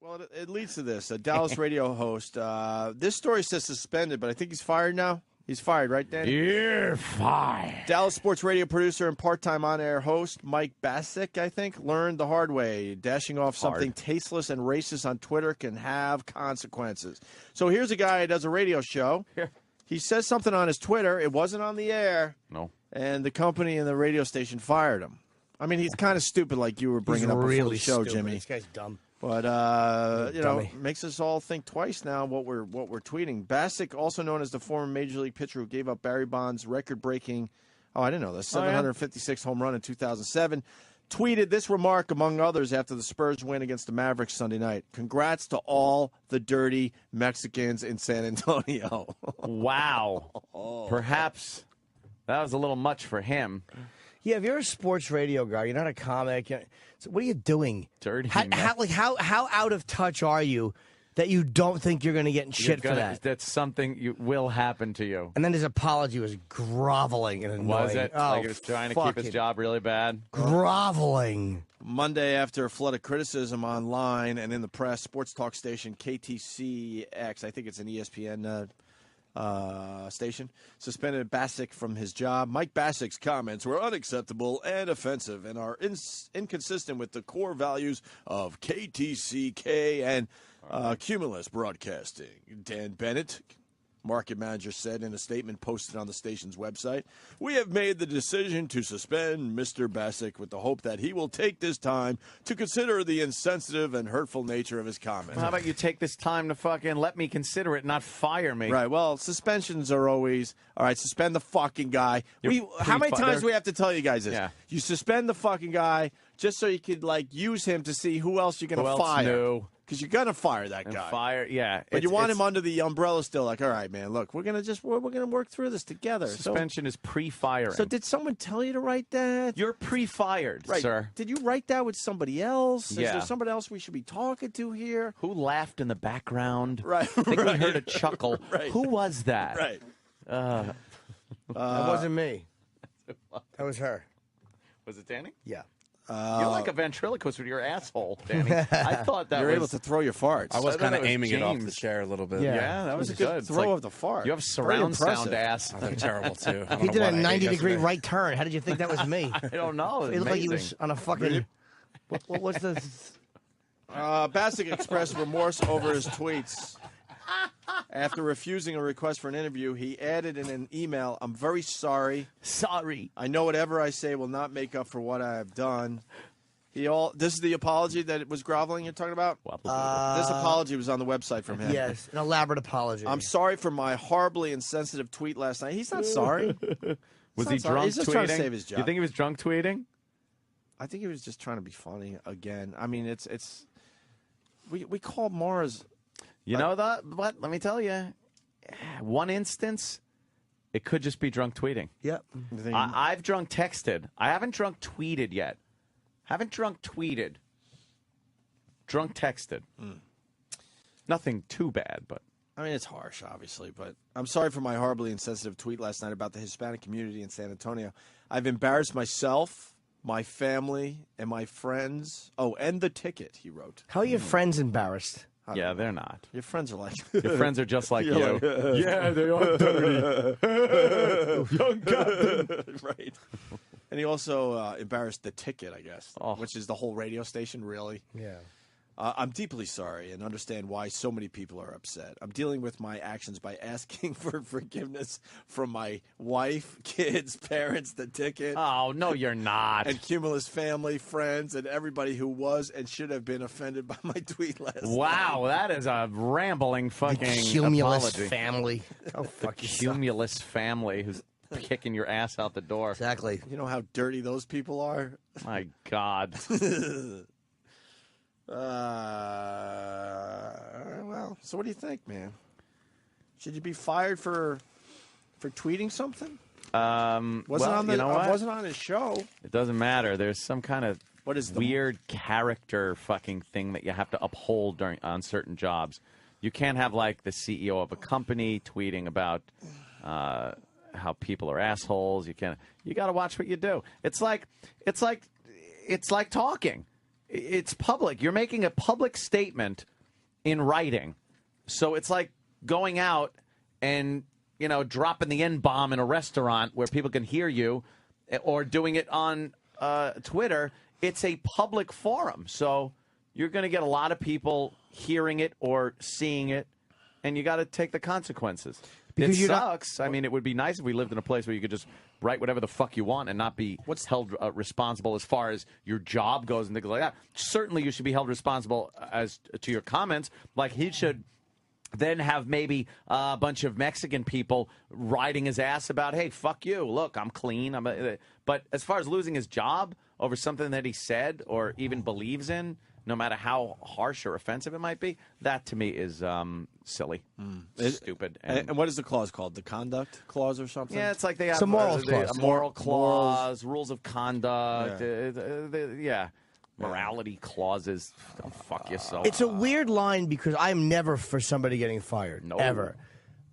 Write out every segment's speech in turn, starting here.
Well, it leads to this. A Dallas radio host. This story says suspended, but I think he's fired now. He's fired, right, Danny? You're fired. Dallas sports radio producer and part-time on-air host Mike Bassick, I think, learned the hard way. Dashing off something tasteless and racist on Twitter can have consequences. So here's a guy who does a radio show. He says something on his Twitter. It wasn't on the air. No. And the company and the radio station fired him. I mean, he's kind of stupid, like you were bringing up before the show, stupid. Jimmy. This guy's dumb. But you know, makes us all think twice now what we're tweeting. Bassick, also known as the former Major League pitcher who gave up Barry Bonds' record-breaking, I didn't know this, 756 home run in 2007, tweeted this remark, among others, after the Spurs win against the Mavericks Sunday night. Congrats to all the dirty Mexicans in San Antonio. Wow. Perhaps that was a little much for him. Yeah, if you're a sports radio guy, you're not a comic. So what are you doing? Dirty. How out of touch are you that you don't think you're going to get in shit for that? That's something will happen to you. And then his apology was groveling and annoying. Was it? Oh, like he was trying to keep his job really bad? Groveling. Monday, after a flood of criticism online and in the press, sports talk station KTCX, I think it's an ESPN station, suspended Bassick from his job. Mike Bassick's comments were unacceptable and offensive and are inconsistent with the core values of KTCK and Cumulus Broadcasting. Dan Bennett, market manager, said in a statement posted on the station's website, "We have made the decision to suspend Mr. Bassick with the hope that he will take this time to consider the insensitive and hurtful nature of his comments." How about you take this time to fucking let me consider it, not fire me? Right. Well, suspensions are always, all right, suspend the fucking guy. How many times do we have to tell you guys this? Yeah. You suspend the fucking guy just so you could, like, use him to see who else you're going to fire. Because you're going to fire that guy. But you want him under the umbrella still, like, all right, man, look, we're going to work through this together. Suspension is pre-firing. So did someone tell you to write that? You're pre-fired, sir. Did you write that with somebody else? Yeah. Is there somebody else we should be talking to here? Who laughed in the background? Right. I think we heard a chuckle. Right. Who was that? Right. That wasn't me. That was her. Was it Danny? Yeah. You're like a ventriloquist with your asshole, Danny. I thought that You're able to throw your farts. I was kind of aiming it off James. the chair a little bit. Yeah, that was a good. good throw of the fart. You have surround sound ass. Oh, they're terrible, too. He did a 90-degree right turn. How did you think that was me? I don't know. It looked like he was on a fucking... What was the... Bassick expressed remorse over his tweets. After refusing a request for an interview, he added in an email, "I'm very sorry. Sorry. I know whatever I say will not make up for what I have done." This is the apology that it was groveling you're talking about? This apology was on the website from him. Yes, an elaborate apology. "I'm sorry for my horribly insensitive tweet last night." He's not sorry. Was he drunk He's just tweeting? trying to save his job. You think he was drunk tweeting? I think he was just trying to be funny again. I mean, we call Mars... You know that? What? Let me tell you. One instance, it could just be drunk tweeting. Yep. I've drunk texted. I haven't drunk tweeted yet. Haven't drunk tweeted. Drunk texted. Nothing too bad, but. I mean, it's harsh, obviously, but I'm sorry for my horribly insensitive tweet last night about the Hispanic community in San Antonio. I've embarrassed myself, my family, and my friends. Oh, and the ticket, he wrote. How are your friends embarrassed? Yeah, they're not. Your friends are like... Your friends are just like you. Like, yeah, they are dirty. Young Captain. Right. And he also embarrassed the ticket, I guess, which is the whole radio station, really. Yeah. I'm deeply sorry and understand why so many people are upset. I'm dealing with my actions by asking for forgiveness from my wife, kids, parents, the ticket. Oh, no, you're not. And Cumulus family, friends, and everybody who was and should have been offended by my tweet last night. Wow, that is a rambling fucking Cumulus apology. family. Oh, fuck you. Cumulus family who's kicking your ass out the door. Exactly. You know how dirty those people are? My God. Well, so what do you think, man? Should you be fired for tweeting something? Wasn't on his show. It doesn't matter. There's some kind of weird character fucking thing that you have to uphold on certain jobs. You can't have like the CEO of a company tweeting about how people are assholes. You got to watch what you do. It's like talking. It's public. You're making a public statement in writing. So it's like going out and, dropping the N-bomb in a restaurant where people can hear you, or doing it on Twitter. It's a public forum. So you're going to get a lot of people hearing it or seeing it, and you got to take the consequences. Because it sucks. I mean, it would be nice if we lived in a place where you could just write whatever the fuck you want and not be held responsible as far as your job goes and things like that. Certainly, you should be held responsible as to your comments. Like, he should then have maybe a bunch of Mexican people riding his ass about, hey, fuck you. Look, I'm clean. But as far as losing his job over something that he said or even believes in, no matter how harsh or offensive it might be, that to me is silly, stupid. And what is the clause called? The conduct clause or something? Yeah, it's like they have a moral clause. A moral clause, rules of conduct. Morality clauses. Go fuck yourself. It's a weird line because I'm never for somebody getting fired. No. Ever.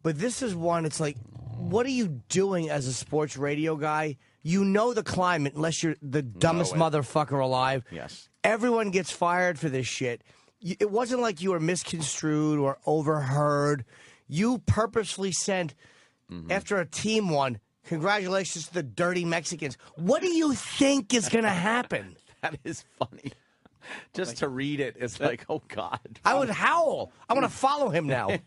But this is one, it's like, what are you doing as a sports radio guy? You know the climate unless you're the dumbest motherfucker alive. Yes. Everyone gets fired for this shit. It wasn't like you were misconstrued or overheard. You purposely sent, after a team won, congratulations to the dirty Mexicans. What do you think is going to happen? That is funny. Just to read it is like, oh, God. I would howl. I want to follow him now.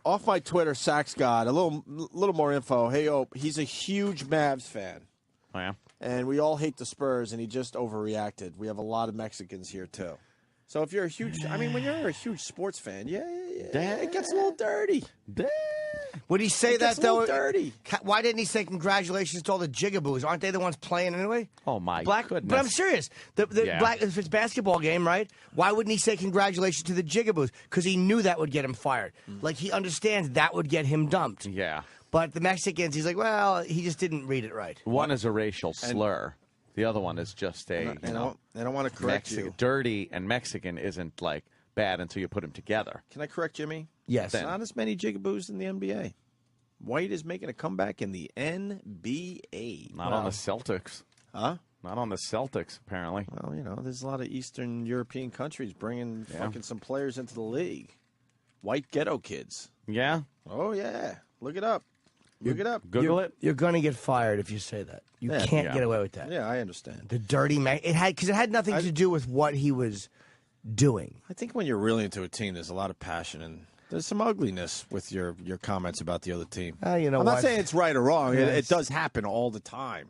Off my Twitter, Sax God, a little more info. Hey, he's a huge Mavs fan. Oh, yeah? And we all hate the Spurs, and he just overreacted. We have a lot of Mexicans here, too. So if you're a huge, when you're a huge sports fan, it gets a little dirty. Would he say It that, gets a though? little dirty. Why didn't he say congratulations to all the jigaboos? Aren't they the ones playing anyway? Oh, my goodness. But I'm serious. If it's a basketball game, right? Why wouldn't he say congratulations to the jigaboos? Because he knew that would get him fired. Like, he understands that would get him dumped. Yeah. But the Mexicans, he's like, well, he just didn't read it right. One is a racial slur. The other one is just I don't want to correct you. Dirty and Mexican isn't, like, bad until you put them together. Can I correct Jimmy? Yes. There's not as many jigaboos in the NBA. White is making a comeback in the NBA. Not on the Celtics. Huh? Not on the Celtics, apparently. Well, there's a lot of Eastern European countries bringing fucking some players into the league. White ghetto kids. Yeah? Oh, yeah. Look it up. Look it up. Google it. You're going to get fired if you say that. You can't get away with that. Yeah, I understand. The dirty because it had nothing to do with what he was doing. I think when you're really into a team, there's a lot of passion and there's some ugliness with your comments about the other team. You know I'm what? not saying it's right or wrong. Yes. It does happen all the time.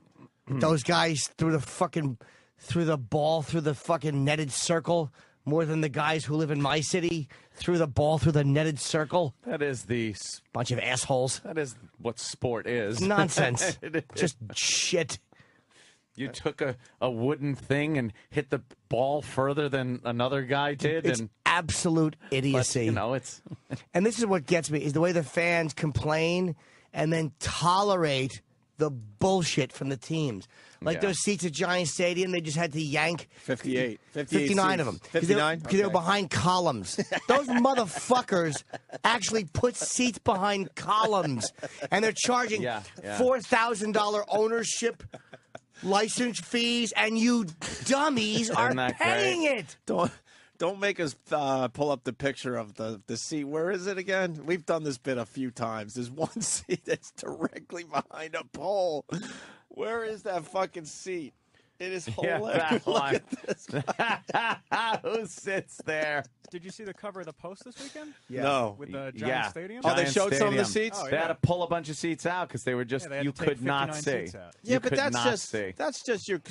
Those guys threw the ball through the fucking netted circle more than the guys who live in my city threw the ball through the netted circle. That is the bunch of assholes. That is what sport is. Nonsense. Just shit. You took a wooden thing and hit the ball further than another guy did. It's absolute idiocy. But, it's... And this is what gets me, is the way the fans complain and then tolerate the bullshit from the teams. Like those seats at Giant Stadium, they just had to yank 59 of them. 59? Because they were behind columns. Those motherfuckers actually put seats behind columns. And they're charging $4,000 ownership license fees, and you dummies are paying it. Don't make us pull up the picture of the seat. Where is it again? We've done this bit a few times. There's one seat that's directly behind a pole. Where is that fucking seat? It is hilarious. Look at this. Who sits there? Did you see the cover of the Post this weekend? Yeah. No. With the Giant Stadium? Oh, they showed some of the seats? They had to pull a bunch of seats out because they were just, you could not see. Yeah, but that's just your,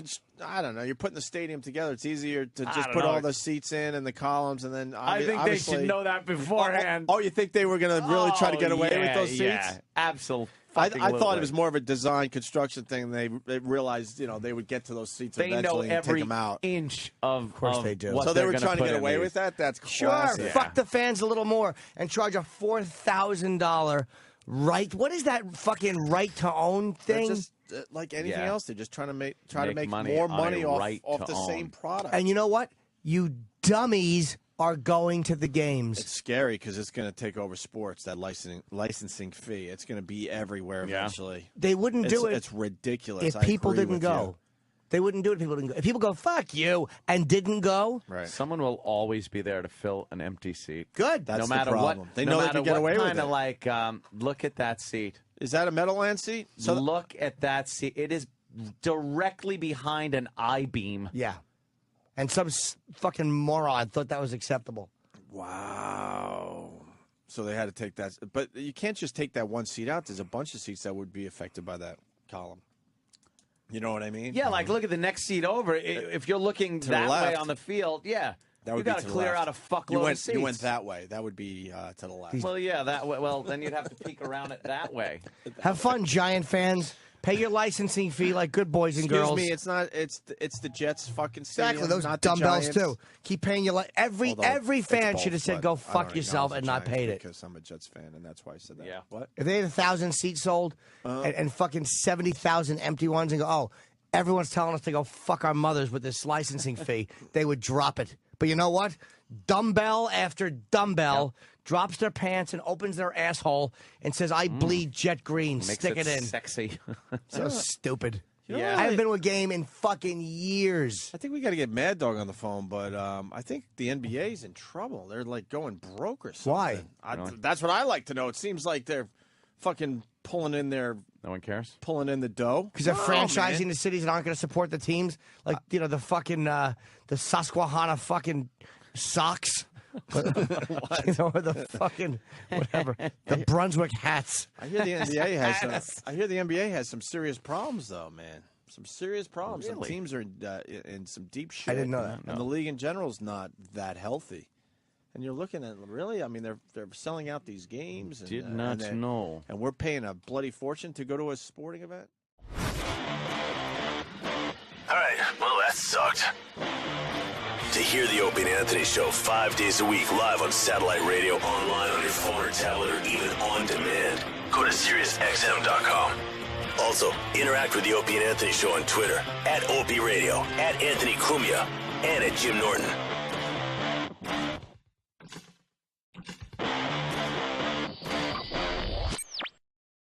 I don't know, you're putting the stadium together. It's easier to just put all the seats in and the columns and then I think they should know that beforehand. Oh, you think they were going to really try to get away with those seats? Yeah, absolutely. I thought it was more of a design construction thing. They realized, they would get to those seats eventually and take them out. They know every inch of course they do. So they were trying to get away with that? That's classic. Sure, fuck the fans a little more and charge a $4,000 right. What is that fucking right to own thing? They're just like anything else. They're just trying to make more money off the same product. And you know what? You dummies are going to the games. It's scary because it's going to take over sports, that licensing fee. It's going to be everywhere eventually. They wouldn't do it. It's ridiculous. If people didn't go. They wouldn't do it if people didn't go. If people go, fuck you, and didn't go, Right. Someone will always be there to fill an empty seat. good. That's no the matter problem. what, They no know they matter can get what away with kind of it. like, look at that seat. Is that a Meadowlands seat? So Look at that seat. It is directly behind an I-beam. Yeah. And some fucking moron thought that was acceptable. Wow. So they had to take that. But you can't just take that one seat out. There's a bunch of seats that would be affected by that column. You know what I mean? Yeah, like look at the next seat over. If you're looking that way left. on the field, yeah. That would you be got to to the clear left. out a fuckload of seats. You went that way. That would be to the left. Well, yeah, that way. Well, then you'd have to peek around it that way. Have fun, Giant fans. Pay your licensing fee like good boys and girls. Excuse me, it's not. It's the Jets fucking stadium. Exactly, those not the dumbbells Giants. too. Keep paying your Although every it's fan both, should have said, but "Go I fuck don't yourself," acknowledge and the not Giants paid it. because I'm a Jets fan, and that's why I said that. Yeah. What? If they had 1,000 seats sold and fucking 70,000 empty ones, and go, "Oh, everyone's telling us to go fuck our mothers with this licensing fee," they would drop it. But you know what? Dumbbell after dumbbell drops their pants and opens their asshole and says, "I bleed jet green." Makes Stick it in. sexy. So stupid. Yeah. I haven't been to a game in fucking years. I think we got to get Mad Dog on the phone, but I think the NBA's in trouble. They're like going broke or something. Why? That's what I like to know. It seems like they're fucking pulling in No one cares. the dough. Because they're No, franchising man. the cities that aren't going to support the teams, like the fucking the Susquehanna fucking Sox, or the fucking whatever, the Brunswick hats. I hear the NBA has. I hear the NBA has some serious problems, though, man. Some serious problems. Some Really? teams are in some deep shit. I didn't know that. And the league in general is not that healthy. And you're looking at really. I mean, they're selling out these games. And, Did not know. And we're paying a bloody fortune to go to a sporting event. All right, well, that sucked. To hear the Opie and Anthony Show 5 days a week live on satellite radio, online on your phone or tablet, or even on demand, go to SiriusXM.com. Also, interact with the Opie and Anthony Show on Twitter, @Opie Radio, @Anthony Cumia, and @Jim Norton.